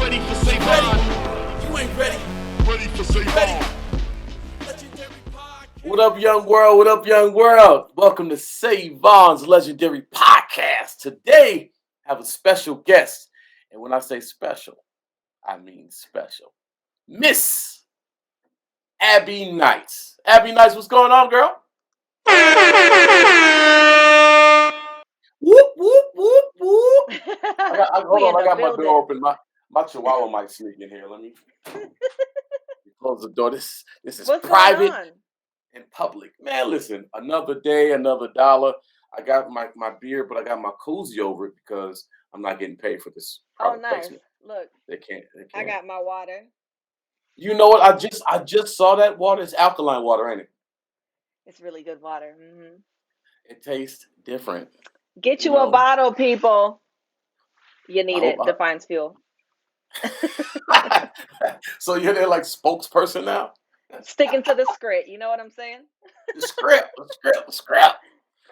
ready for Savon? You ain't ready. Ready for Savon. What up, young world? What up, young world? Welcome to Savon's Legendary Podcast. Today, I have a special guest. And when I say special, I mean special. Miss Abbie Nights. Abbie Nights, what's going on, girl? Whoop, whoop, whoop, whoop. Hold on, I got my door open. My chihuahua might sneak in here. Let me close the door. This is What's private. going on? In public. Man, listen, another day, another dollar. I got my beer, but I got my koozie over it because I'm not getting paid for this product nice. placement. Look, They can't. I got my water. You know what? I just saw that water. It's alkaline water, ain't it? It's really good water. Mm-hmm. It tastes different. Get you a bottle, people. You need it. Defines fuel. So you're there like spokesperson now? Sticking to the script. You know what I'm saying? The script.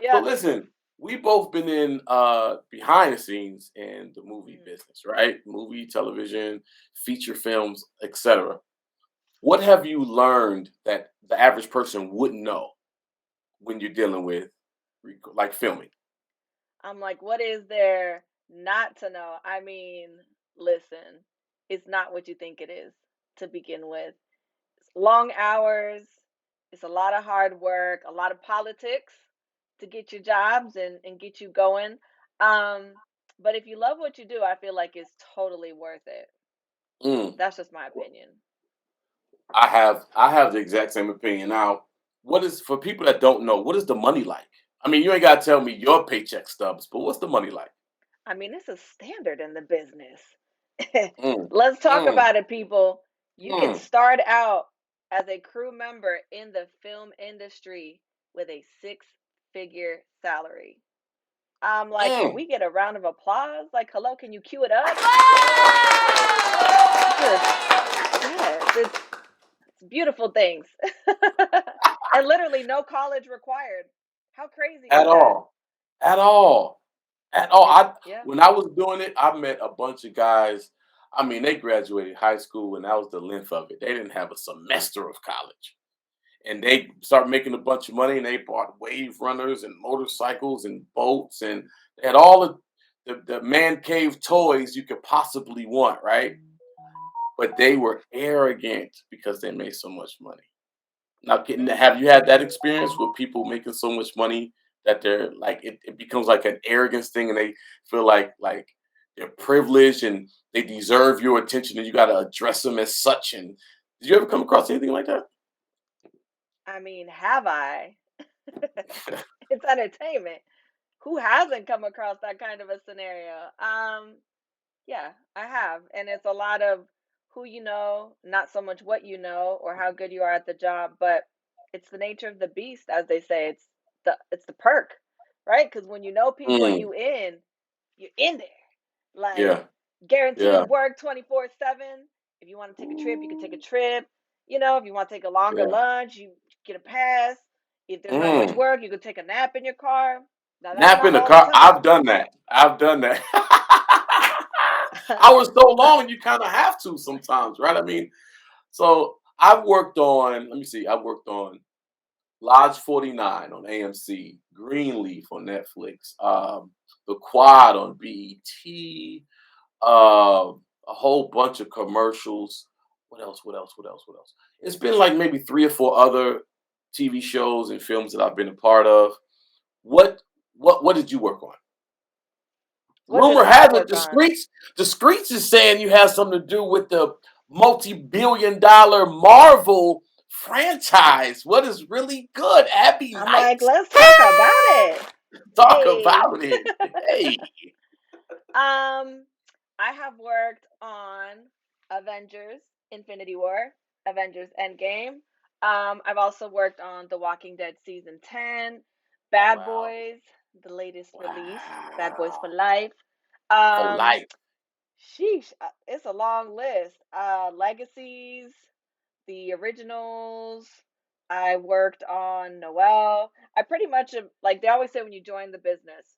Yeah. So listen, we both been in behind the scenes in the movie business, right? Movie, television, feature films, etc. What have you learned that the average person wouldn't know when you're dealing with like filming? I'm like, what is there not to know? I mean, listen, it's not what you think it is to begin with. It's long hours. It's a lot of hard work, a lot of politics to get your jobs and get you going. But if you love what you do, I feel like it's totally worth it. That's just my opinion. I have the exact same opinion. Now, what is, for people that don't know, what is the money like? I mean, you ain't gotta tell me your paycheck stubs, but what's the money like? I mean, it's a standard in the business. Let's talk about it, people. You can start out as a crew member in the film industry with a 6-figure salary. I'm like, can we get a round of applause? Like, hello, can you cue it up? Yes, it's beautiful things. And literally no college required. How crazy At all. When I was doing it, I met a bunch of guys. I mean, they graduated high school and that was the length of it. They didn't have a semester of college. And they started making a bunch of money and they bought wave runners and motorcycles and boats and they had all the man cave toys you could possibly want, right? But they were arrogant because they made so much money. Now, have you had that experience with people making so much money that they're like it becomes like an arrogance thing, and they feel like they're privileged and they deserve your attention, and you got to address them as such? And did you ever come across anything like that? I mean, have I? It's entertainment. Who hasn't come across that kind of a scenario? Yeah, I have, and it's a lot of who you know, not so much what you know or how good you are at the job, but it's the nature of the beast, as they say. It's the perk, right? Because when you know people and you're in there, like guaranteed work 24/7. If you want to take a trip, you can take a trip. You know, if you want to take a longer lunch, you get a pass. If there's not much work, you can take a nap in your car. Now, nap in the car. I've done that. Hours so long, you kind of have to sometimes, right? I mean, so I've worked on, let me see, I've worked on Lodge 49 on AMC, Greenleaf on Netflix, The Quad on BET, a whole bunch of commercials. What else? It's been like maybe 3 or 4 other TV shows and films that I've been a part of. What did you work on? Rumor has it the streets is saying you have something to do with the multi-billion-dollar Marvel franchise. What is really good, Abbie Nights? Like, let's talk about it. About it. Hey. I have worked on Avengers Infinity War, Avengers Endgame. I've also worked on The Walking Dead season 10, Bad Boys, the latest release, Bad Boys for Life. Sheesh, it's a long list. Legacies, the originals. I worked on Noel. I pretty much am, like they always say when you join the business,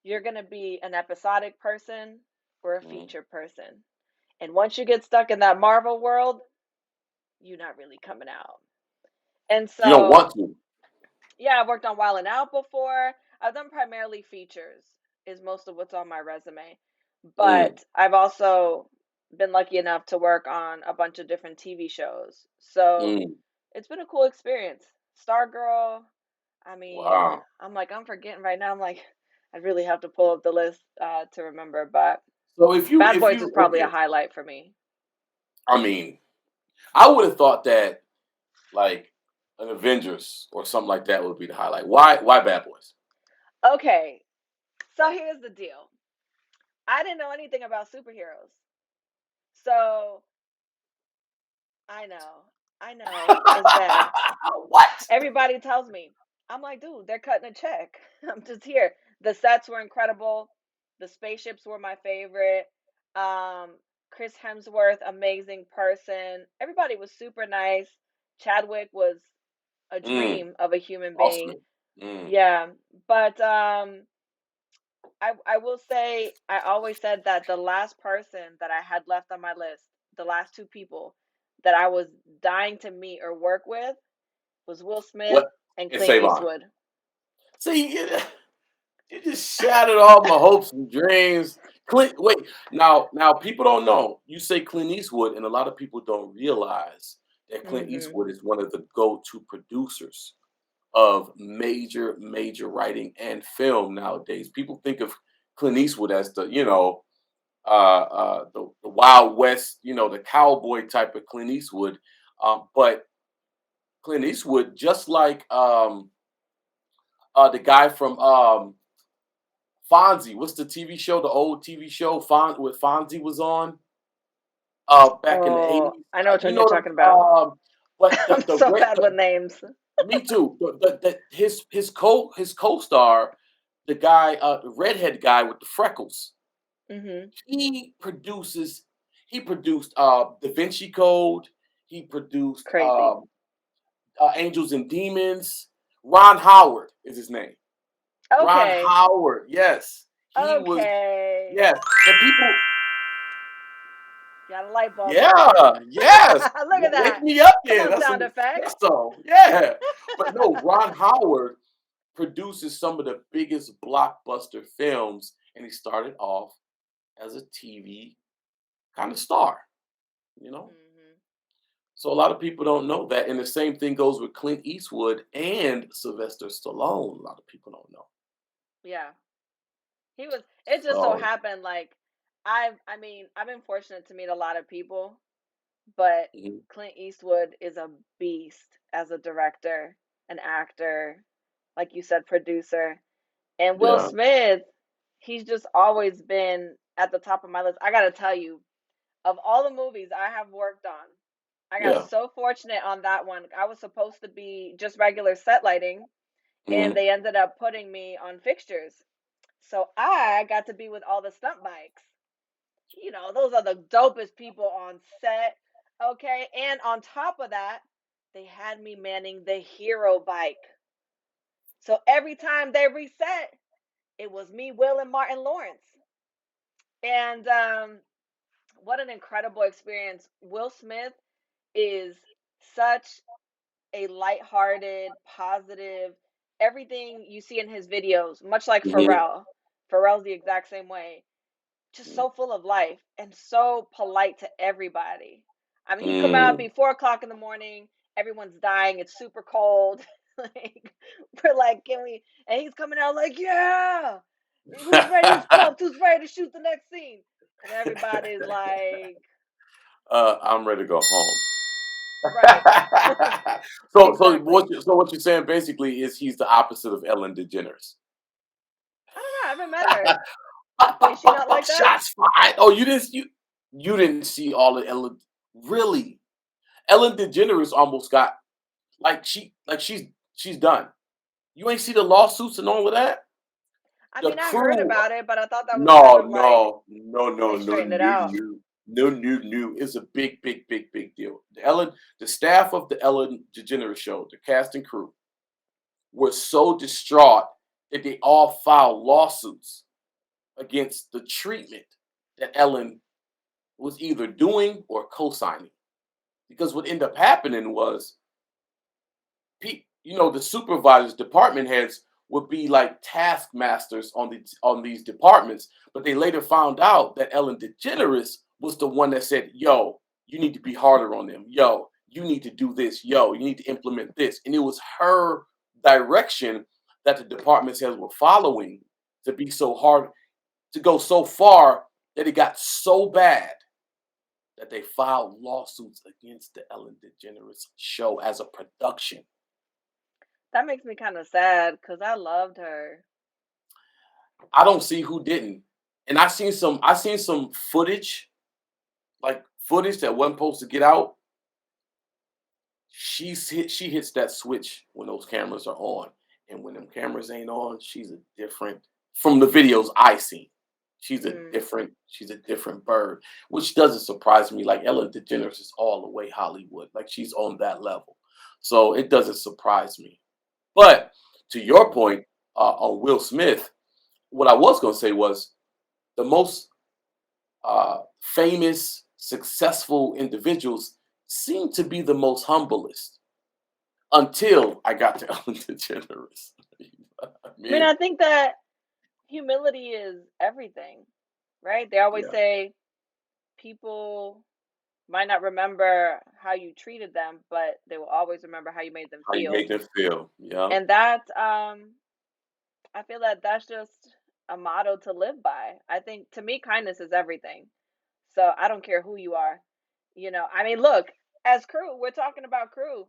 you're gonna be an episodic person or a feature person. And once you get stuck in that Marvel world, you're not really coming out. And You don't so, want to. yeah, I've worked on Wild 'N Out before. I've done primarily features, is most of what's on my resume. Mm, But I've also been lucky enough to work on a bunch of different TV shows. So mm. it's been a cool experience. Stargirl, I mean, Wow. I'm forgetting right now. I'm like, I really have to pull up the list to remember. But So Bad if Boys is you probably a okay, highlight for me. I mean, I would have thought that like an Avengers or something like that would be the highlight. Why Bad Boys? Okay, so here's the deal. I didn't know anything about superheroes. So I know, it's bad. What? Everybody tells me. I'm like, dude, they're cutting a check. I'm just here. The sets were incredible. The spaceships were my favorite. Um, Chris Hemsworth, amazing person. Everybody was super nice. Chadwick was a Mm, dream of a human being. awesome. Mm. Yeah, but I will say I always said that the last person that I had left on my list, the last two people that I was dying to meet or work with was Will Smith What? and It's Clint Savon. Eastwood. See, you just shattered all my hopes and dreams. Clint, wait, now people don't know. You say Clint Eastwood, and a lot of people don't realize that Clint Mhm. Eastwood is one of the go-to producers of major writing and film nowadays. People think of Clint Eastwood as the, the Wild West, the cowboy type of Clint Eastwood. But Clint Eastwood, just like the guy from Fonzie. What's the TV show? The old TV show with Fonzie was on back in the Oh, 80s. I know which You one know you're talking about. but I'm so bad with names. me too. His co-star, the guy, the redhead guy with the freckles. Mhm. He produces. He produced Da Vinci Code. He produced Crazy. Angels and Demons. Ron Howard is his name. Ron Okay. Howard. Yes, he was. Okay. Yes, and people. Got a light bulb Yeah, moment. yes. Look at Wake that. me up Come then. on, That's sound some effects. espresso. Yeah. But no, Ron Howard produces some of the biggest blockbuster films, and he started off as a TV kind of star, you know? Mhm. So a lot of people don't know that. And the same thing goes with Clint Eastwood and Sylvester Stallone. A lot of people don't know. Yeah. It just so So, happened like I've been fortunate to meet a lot of people, but mhm, Clint Eastwood is a beast as a director, an actor, like you said, producer. And Will yeah, Smith, he's just always been at the top of my list. I gotta tell you, of all the movies I have worked on, I got yeah. so fortunate on that one. I was supposed to be just regular set lighting, and Mhm. they ended up putting me on fixtures. So I got to be with all the stunt bikes. Those are the dopest people on set. Okay. And on top of that, they had me manning the hero bike. So every time they reset, it was me, Will, and Martin Lawrence. And what an incredible experience. Will Smith is such a lighthearted, positive, everything you see in his videos, much like Mhm. Pharrell. Pharrell's the exact same way. Just so full of life and so polite to everybody. I mean, he come out, Mm. be 4 o'clock in the morning, everyone's dying, it's super cold. Like we're like, can we? And he's coming out like, yeah, who's pumped? Who's ready to shoot the next scene? And everybody's like, I'm ready to go home. right, exactly. So what you're saying basically is he's the opposite of Ellen DeGeneres. I don't know. I haven't met her. Is she not like that? Shots fired. Oh, you didn't see all of Ellen. Really, Ellen DeGeneres almost got she's done. You ain't see the lawsuits and all of that. I The mean, I heard crew. about it, but I thought that was kind No, of like no, no, no, they no, straightened it no, out. no, no. It's a big deal. The staff of the Ellen DeGeneres show, the cast and crew, were so distraught that they all filed lawsuits against the treatment that Ellen was either doing or co-signing. Because what ended up happening was, the supervisors, department heads would be like taskmasters on these departments, but they later found out that Ellen DeGeneres was the one that said, "Yo, you need to be harder on them. Yo, you need to do this. Yo, you need to implement this." And it was her direction that the department heads were following to be so hard, to go so far that it got so bad that they filed lawsuits against the Ellen DeGeneres show as a production. That makes me kind of sad because I loved her. I don't see who didn't. And I seen some footage, like footage that wasn't supposed to get out. She hits that switch when those cameras are on. And when them cameras ain't on, she's a different, from the videos I seen. Mm. She's a different bird, which doesn't surprise me. Like Ellen DeGeneres is all the way Hollywood. Like she's on that level. So it doesn't surprise me. But to your point, on Will Smith, what I was going to say was the most famous, successful individuals seem to be the most humblest until I got to Ellen DeGeneres. I I mean, mean, I think that humility is everything, right? They always yeah, say people might not remember how you treated them, but they will always remember how you made them how you feel. make them feel. Yeah, And that I feel that that's just a motto to live by. I think to me kindness is everything. So I don't care who you are. I mean, look, as crew, we're talking about crew.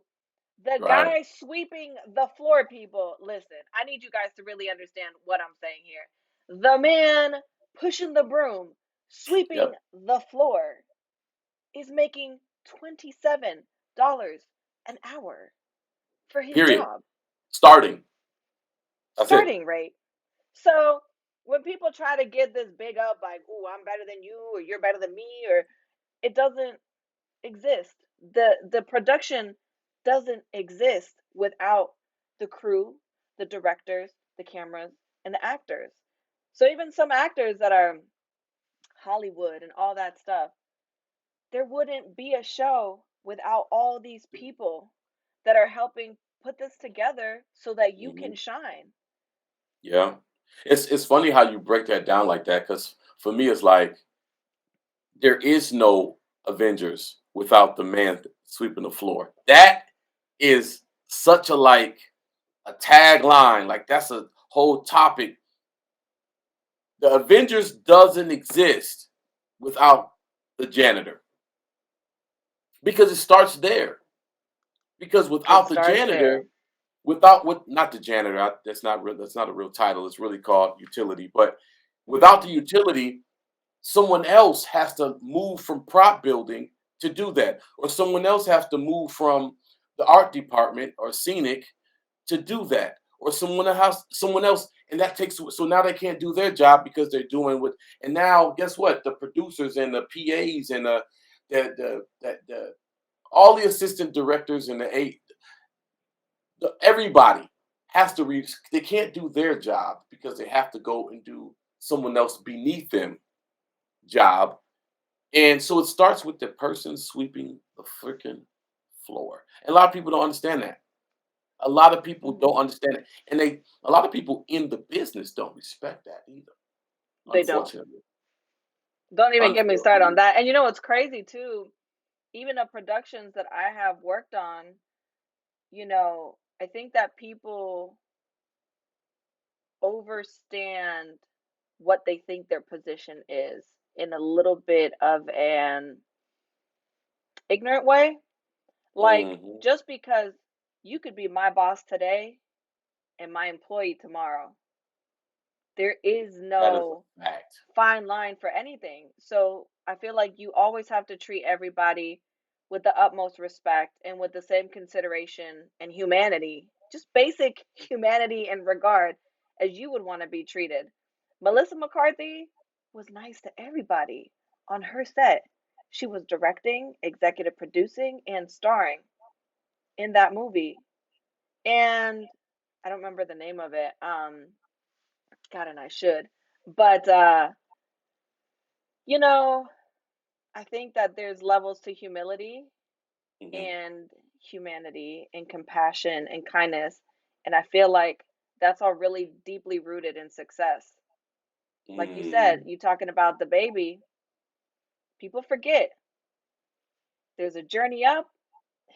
The right. guy sweeping the floor, people, listen, I need you guys to really understand what I'm saying here. The man pushing the broom, sweeping Yep. the floor, is making $27 an hour for his Period. job, Starting. That's it. starting rate. So when people try to get this big up, like, "Oh, I'm better than you," or "You're better than me," or it doesn't exist. The production doesn't exist without the crew, the directors, the cameras, and the actors. So even some actors that are Hollywood and all that stuff, there wouldn't be a show without all these people that are helping put this together so that you Mhm. can shine. Yeah. It's funny how you break that down like that, because for me it's like there is no Avengers without the man sweeping the floor. That is such a tagline. Like that's a whole topic. The Avengers doesn't exist without the janitor, because it starts there. Because It without the starts janitor, there. without what not the janitor, that's not real. That's not a real title. It's really called utility. But without the Hmm. utility, someone else has to move from prop building to do that, or someone else has to move from the art department or scenic to do that, or someone else, and that takes, so now they can't do their job because they're doing what. And now guess what? The producers and the PAs and the all the assistant directors and everybody has to read. They can't do their job because they have to go and do someone else beneath them job. And so it starts with the person sweeping the freaking floor. And a lot of people don't understand that. A lot of people don't Hmm. understand it. And a lot of people in the business don't respect that either, They don't. unfortunately. Don't even get me started on Unfortunately. that. And you know what's crazy too? Even the productions that I have worked on, I think that people overstand what they think their position is in a little bit of an ignorant way. Like, Hmm. just because you could be my boss today and my employee tomorrow, there is That is a no fact. fine line for anything. So I feel like you always have to treat everybody with the utmost respect and with the same consideration and humanity, just basic humanity and regard as you would want to be treated. Melissa McCarthy was nice to everybody on her set. She was directing, executive producing, and starring in that movie. And I don't remember the name of it. God, and I should. But you know, I think that there's levels to humility Hmm. and humanity and compassion and kindness. And I feel like that's all really deeply rooted in success. Like you said, Mm. you talking about the baby, people forget there's a journey up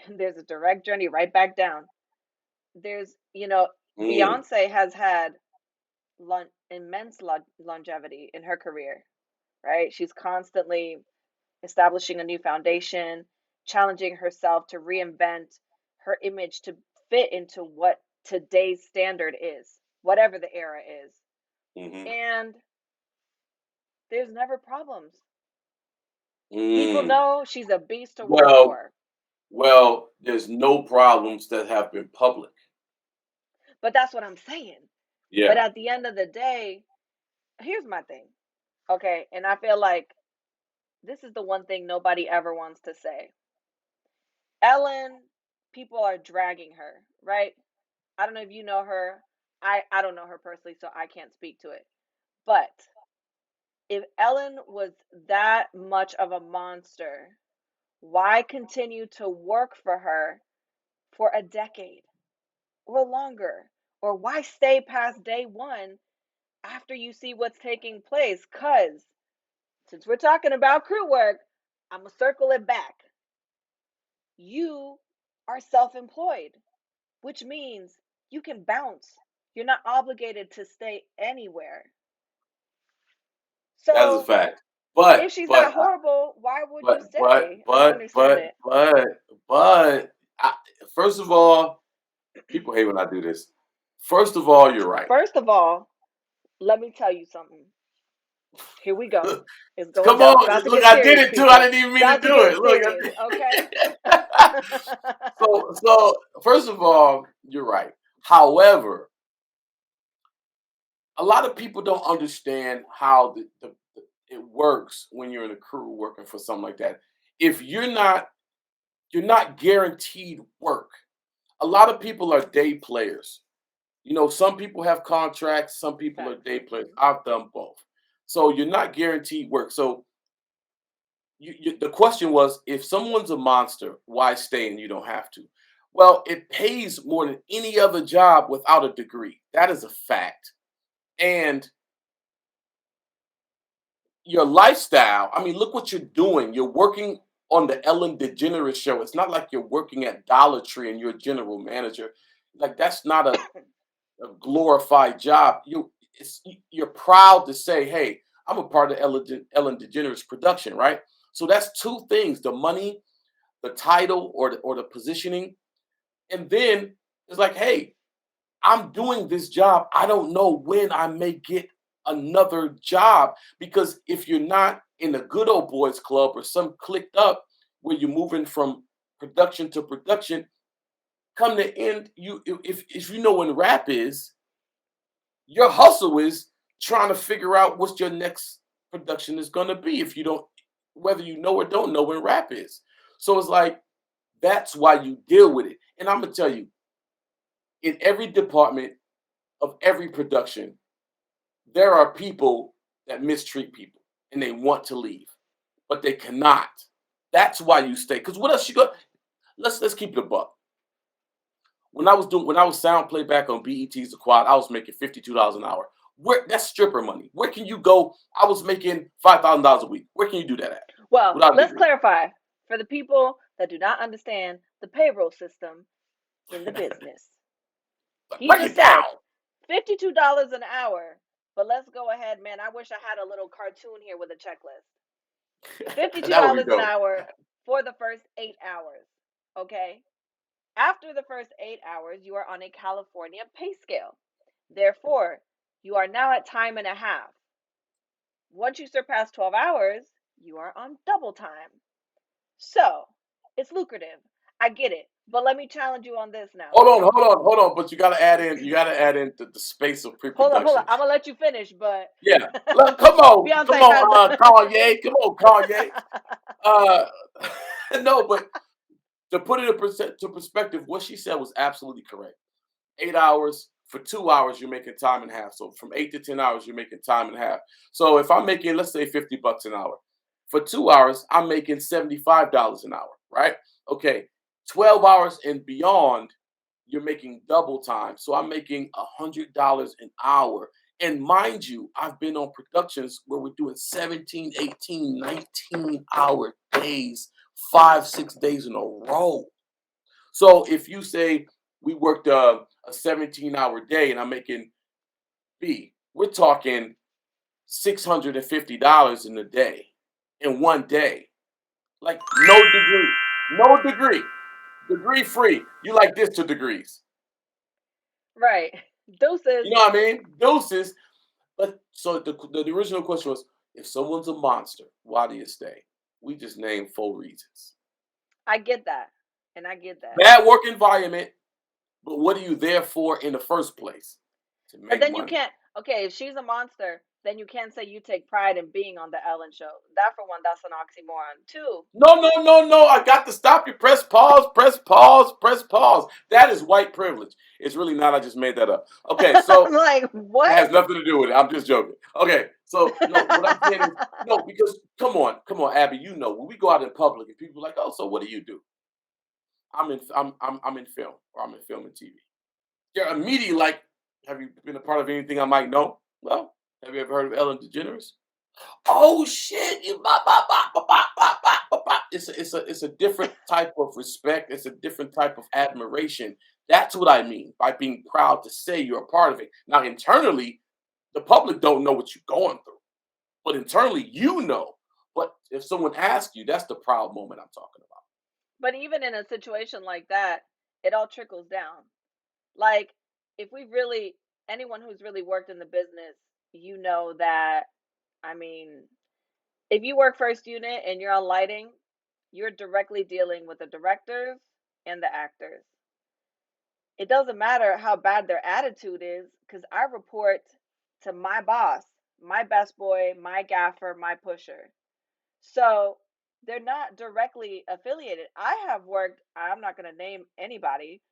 and there's a direct journey right back down. There's, Mm. Beyonce has had immense longevity in her career, right? She's constantly establishing a new foundation, challenging herself to reinvent her image to fit into what today's standard is, whatever the era is. Hmm. And there's never problems. People Mm. know she's a beast to work Well, for. there's no problems that have been public. But that's what I'm saying. But Yeah. at the end of the day, here's my thing. Okay. And I feel like this is the one thing nobody ever wants to say. Ellen, people are dragging her, right? I don't know if you know her. I don't know her personally, so I can't speak to it. But if Ellen was that much of a monster, why continue to work for her for a decade or longer? Or why stay past day one after you see what's taking place? Because since we're talking about crew work, I'm going to circle it back. You are self employed, which means you can bounce. You're not obligated to stay anywhere. That's a So fact. if But she's but that horrible, why would you but but stay? I don't but understand but it. but but I, first of all, people hate when I do this. First of all, you're right. First of all, let me tell you something. Here we go. It's going Come down. It's on, about to look, get I did serious, it too. I people. didn't even It's mean to about to do get it. Look, serious, okay? so first of all, you're right. However, a lot of people don't understand how it works when you're in a crew working for something like that. If you're not guaranteed work. A lot of people are day players. Some people have contracts, some people are Facts. day players. Mhm. I've done both. So you're not guaranteed work. So the question was, if someone's a monster, why stay and you don't have to? Well, it pays more than any other job without a degree. That is a fact. And your lifestyle, I mean, look what you're doing. You're working on the Ellen DeGeneres show. It's not like you're working at Dollar Tree and you're a general manager. Like, that's not a glorified job. You're proud to say, "Hey, I'm a part of Ellen DeGeneres production," right? So that's two things: the money, the title, or the positioning, and then it's like, "Hey, I'm doing this job. I don't know when I may get another job because if you're not in the good old boys club or some clicked up where you're moving from production to production, come the end, if you know when rap is, your hustle is trying to figure out what your next production is going to be if you don't, whether you know or don't know when rap is. So it's like, that's why you deal with it. And I'm going to tell you, in every department of every production, there are people that mistreat people and they want to leave, but they cannot. That's why you stay. Because what else you got? Let's keep it a buck. When I was sound playback on BET's The Quad, I was making $52 an hour. That's stripper money. Where can you go? I was making $5,000 a week. Where can you do that at Well, without a let's degree? clarify for the people that do not understand the payroll system in the business. He Break just it down. said $52 an hour, but let's go ahead, man. I wish I had a little cartoon here with a checklist. That would be $52 an dope. hour for the first 8 hours. Okay. After the first 8 hours, you are on a California pay scale. Therefore, you are now at time and a half. Once you surpass 12 hours, you are on double time. So, it's lucrative. I get it. But let me challenge you on this now. Hold on. But you gotta add in the space of Hold on. pre-production. I'm gonna let you finish, but Yeah. Look, come on, come Beyonce has on, Kanye. Come on, Kanye. Uh, no, but to put it to perspective, what she said was absolutely correct. 8 hours for 2 hours, you're making time and a half. So from 8 to 10 hours, you're making time and a half. So if I'm making, let's say, $50 an hour, For 2 hours, I'm making $75 an hour, right? Okay, 12 hours and beyond, you're making double time. So I'm making $100 an hour. And mind you, I've been on productions where we're doing 17, 18, 19-hour days, 5, 6 days in a row. So if you say we worked a 17-hour day and I'm making we're talking $650 in a day, in one day. Like degree free. You like this to degrees. Right. Deuces. You know what I mean? Doses. But so the original question was, if someone's a monster, why do you stay? We just named 4 reasons. I get that. And I get that. Bad work environment, but what are you there for in the first place? To But make then you money. can't, okay, if she's a monster, then you can't say you take pride in being on the Ellen show. That, for one, that's an oxymoron. Two, No. I got to stop you. Press pause, press pause, press pause. That is white privilege. It's really not. I just made that up. Okay, so I'm like, it what? has nothing to do with it. I'm just joking. Okay, so no, what I'm saying is no, because come on, Abby. You know, when we go out in public and people are like, oh, so what do you do? I'm in film, or I'm in film and TV. They're immediately like, have you been a part of anything I might know? Well, have you ever heard of Ellen DeGeneres? Oh shit! It's a different type of respect. It's a different type of admiration. That's what I mean by being proud to say you're a part of it. Now, internally, the public don't know what you're going through, but internally, you know. But if someone asks you, that's the proud moment I'm talking about. But even in a situation like that, it all trickles down. Like, if we really, anyone who's really worked in the business, you know that, I mean, if you work first unit and you're on lighting, you're directly dealing with the directors and the actors. It doesn't matter how bad their attitude is, because I report to my boss, my best boy, my gaffer, my pusher. So they're not directly affiliated. I have worked, I'm not going to name anybody,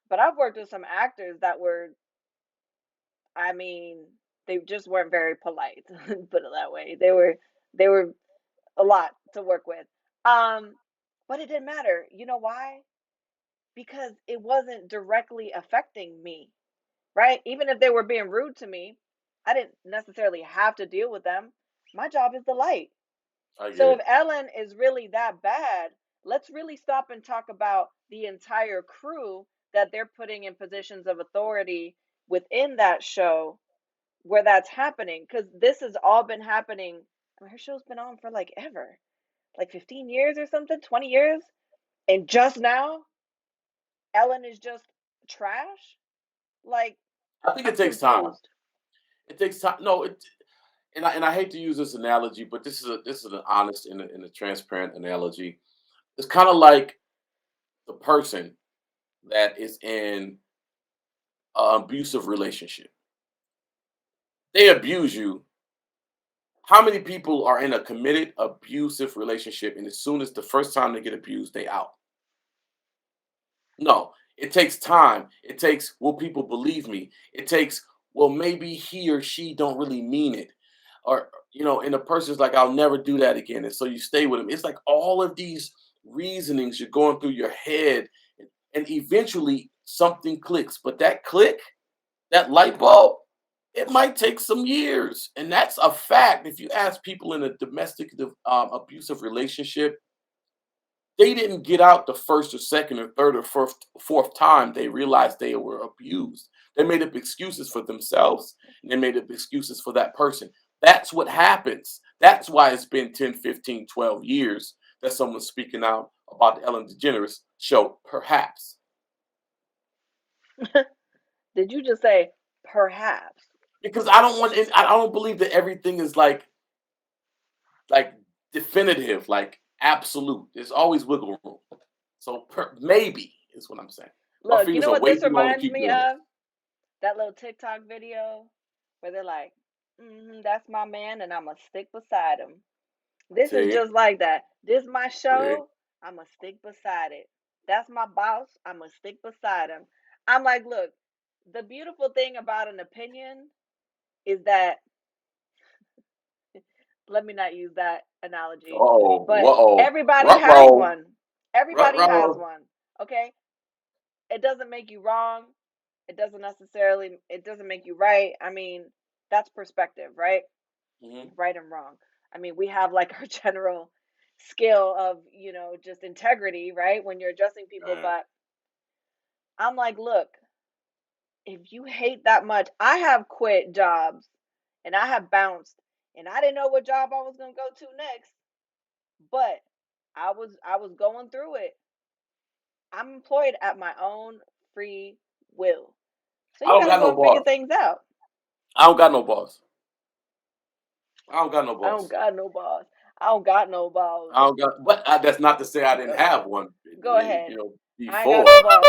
but I've worked with some actors that were, I mean, they just weren't very polite, put it that way. They were a lot to work with. Um, but it didn't matter. You know why? Because it wasn't directly affecting me, right? Even if they were being rude to me, I didn't necessarily have to deal with them. My job is the light. I get So if it. Ellen is really that bad, let's really stop and talk about the entire crew that they're putting in positions of authority within that show where that's happening. Because this has all been happening. I mean, her show's been on for like ever, like 15 years or something, 20 years. And just now, Ellen is just trash. Like, I think it I'm takes time. confused. It takes time. No, and I hate to use this analogy, but this is an honest and a transparent analogy. It's kind of like the person that is in an abusive relationship. They abuse you. How many people are in a committed abusive relationship, and as soon as the first time they get abused, they out? No, it takes time. It takes, will people believe me? It takes, well, maybe he or she don't really mean it. Or, and the person's like, I'll never do that again. And so you stay with him. It's like all of these reasonings you're going through your head, and eventually something clicks. But that click, that light bulb, it might take some years. And that's a fact. If you ask people in a domestic abusive relationship, they didn't get out the first or second or third or fourth time they realized they were abused. They made up excuses for themselves, and they made up excuses for that person. That's what happens. That's why it's been 10, 15, 12 years that someone's speaking out about the Ellen DeGeneres show, perhaps. Did you just say perhaps? Because I don't believe that everything is like definitive, like absolute. There's always wiggle room. So maybe is what I'm saying. My Look, you fingers know are what way this too long to reminds keep me doing this. of? That little TikTok video where they're like, that's my man, and I'm going to stick beside him. This is See, just like that. This my see. show, I'm going to stick beside it. That's my boss, I'm going to stick beside him. I'm like, look, the beautiful thing about an opinion is that let me not use that analogy. Uh-oh. But Uh-oh. everybody has Ruh-roh. one. Everybody has Ruh-roh. one. Okay? It doesn't make you wrong. It doesn't make you right. I mean, that's perspective, right? Mhm. Right and wrong. I mean, we have like our general skill of, just integrity, right? When you're addressing people. Right. But I'm like, look, if you hate that much, I have quit jobs and I have bounced and I didn't know what job I was going to go to next, but I was going through it. I'm employed at my own free will. So I you don't got to got go no and figure boss. things out. I don't got no boss. I don't got no I don't boss. got no boss. I don't got no balls. I don't got, but that's not to say I didn't have one, Go ahead. I ain't got before. no balls.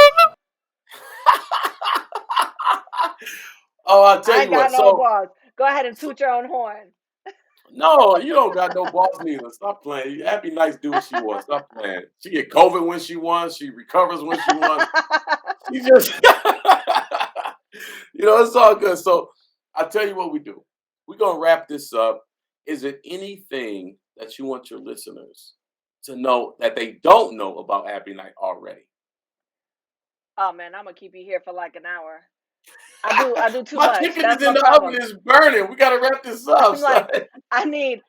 Oh, I'll tell I you ain't what. got no So, balls. Go ahead and toot your own horn. no, you don't got no boss neither. Stop playing. Abbie Nice do what she wants. Stop playing. She get COVID when she wants. She recovers when she wants. She just, it's all good. So, I'll tell you what we do. We're going to wrap this up. Is it anything that you want your listeners to know that they don't know about Abbie Night already? Oh man, I'm gonna keep you here for like an hour. I do too My much. chicken That's is in my the oven. problem. It's burning. We got to wrap this up. I'm like, I need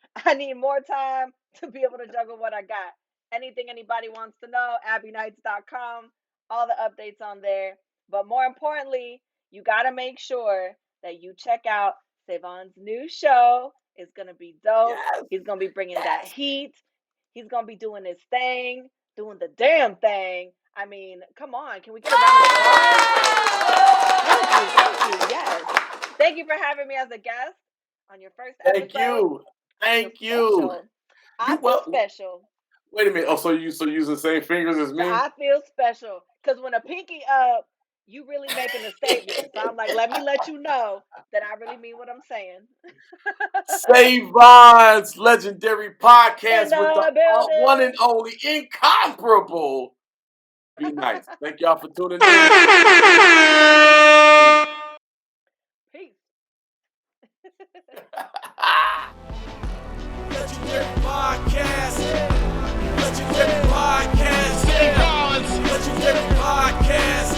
more time to be able to juggle what I got. Anything anybody wants to know, abbynights.com, all the updates on there. But more importantly, you got to make sure that you check out Sevon's new show. It's going to be dope. Yes. He's going to be bringing that heat. He's going to be doing his thing, doing the damn thing. I mean, come on. Can we get a round of applause? Thank you. Yes. Thank you for having me as a guest on your first episode. Thank you. I feel special. Wait a minute. Oh, so you use the same fingers as me? I feel special because when a pinky up, you really making a statement. So I'm like, let me let you know that I really mean what I'm saying. Savon's Legendary Podcast with the one and only incomparable Be Nice. Thank y'all for tuning in. Peace. Legendary Podcast. Legendary Podcast. Legendary Podcast.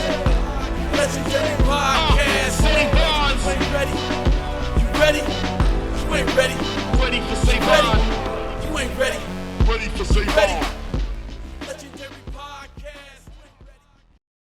Legendary Podcast. You ain't ready. You ready? You ain't ready. Ready for Savon. You ain't ready. Ready for Savon.